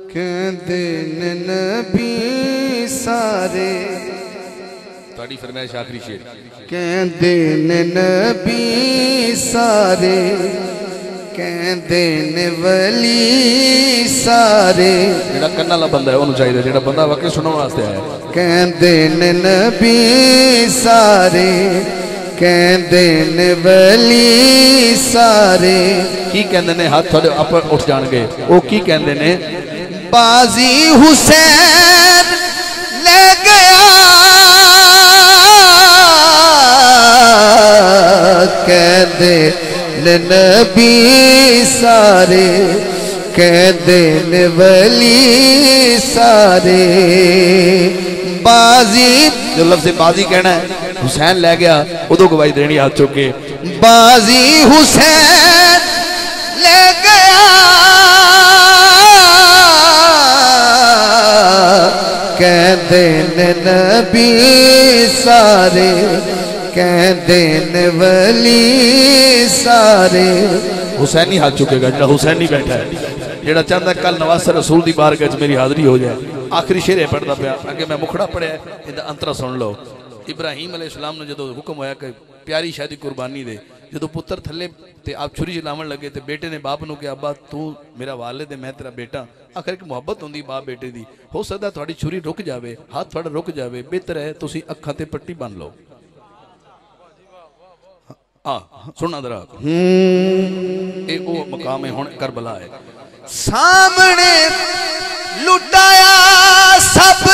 کہندے نے نبی سارے تاڑی فرمائش آخری شیر کہندے نے نبی سارے کہندے نے ولی سارے جڑا کنہ لا بندہ ہے انہوں چاہیے جڑا بندہ واقعی سنوں واسطے آیا کہندے نے نبی سارے کہندے نے ولی سارے کی کہندے نے ہاتھ تھوڑے اپر اٹھ جان گے وہ کی کہندے نے بازی حسین لے گیا کہندے نے نبی سارے کہندے نے ولی سارے بازی جو لفظ بازی کہنا ہے حسین لے گیا ادھو گواہی دینی ہاتھ چکے بازی حسین لے گیا کہندے نے نبی سارے کہندے نے ولی سارے حسینی ہاتھ چکے گا جڑا حسینی بیٹھا ہے جڑا چاہتا ہے کل نواز رسول دی بارگاہ میری حاضری ہو جائے آخری شیر ہے پڑھتا پیا اگر میں مکھڑا پڑھیا ہے ادھا انترہ سن لو ابراہیم علیہ السلام نے جدو حکم ہویا کہ پیاری شادی قربانی دے جدو پتر تھلے تے آپ چھری چلاون لگے تے بیٹے نے باپ نو کہ ابا تو میرا والد ہے میں تیرا بیٹا آخر ایک محبت ہوندی باپ بیٹے دی ہو سکتا تھوڑی چھری رک جاوے ہاتھ تھوڑا رک جاوے بہتر ہے تسی اکھاں تے پٹی بن لو سننا درہ ایک وہ مقام ہے کربلا ہے سامنے لٹایا سب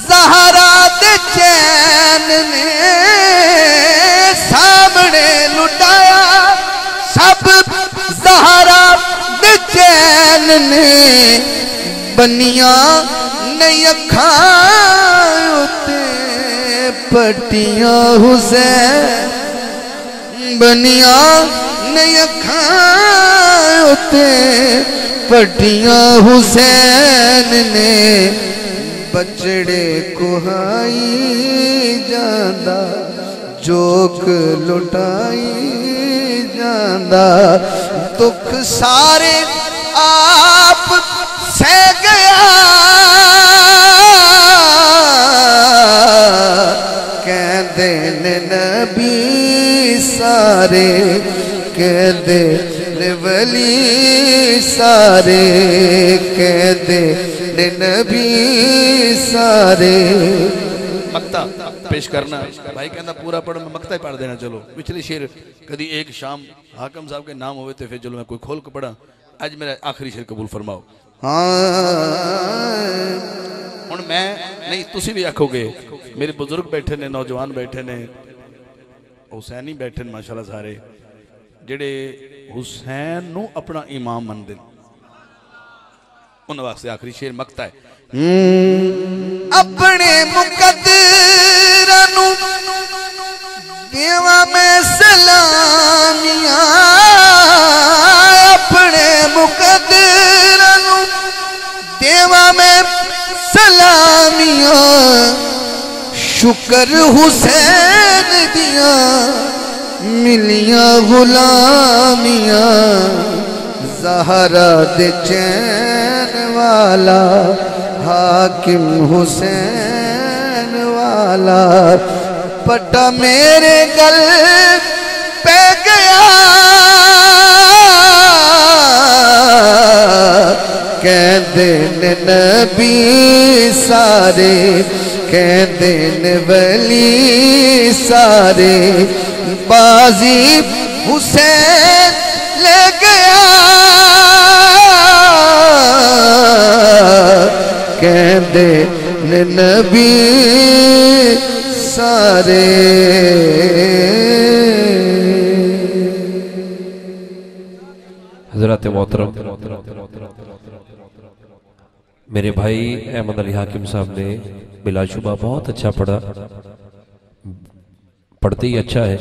زہرا دے چین نے سامنے لٹایا سب زہرا دے چین نے بنیاں نہیں اکھائیں اتے پٹیاں حسین بنیاں نہیں اکھائیں اتے پٹیاں حسین نے بچڑے کوہائی جاندہ جوک لٹائی جاندہ دکھ سارے آپ سے گیا کہندے نے نبی سارے کہندے نے ولی سارے کہندے نے نبی سارے مقتہ پیش کرنا بھائی کہنا پورا پڑھو میں مقتہ ہی پڑھ دینا چلو پچھلی شیر کدی ایک شام حاکم صاحب کے نام ہوئے تھے پھر چلو میں کوئی کھول کو پڑھا آج میرا آخری شیر قبول فرماؤ ہن میں نہیں تسی بھی آکھو گے میرے بزرگ بیٹھے نے نوجوان بیٹھے نے حسینی بیٹھے نے ماشاءاللہ سارے جڑے حسین نو اپنا امام من دن ان وقت سے آخری شیر مقتہ ہے اپنے مقدرانو دیوا میں سلامیاں اپنے مقدرانو دیوا میں سلامیاں شکر حسین دیاں ملیاں غلامیاں زہرا دے چین والا حاکم حسین والا پٹا میرے گل پہ گیا کہندے نے نبی سارے کہندے نے ولی سارے بازی حسین لے گیا کہندے نے نبی سارے حضرات محترم میرے بھائی احمد علی حاکم صاحب نے بلا شبہ بہت اچھا پڑھا پڑھتے ہی اچھا ہے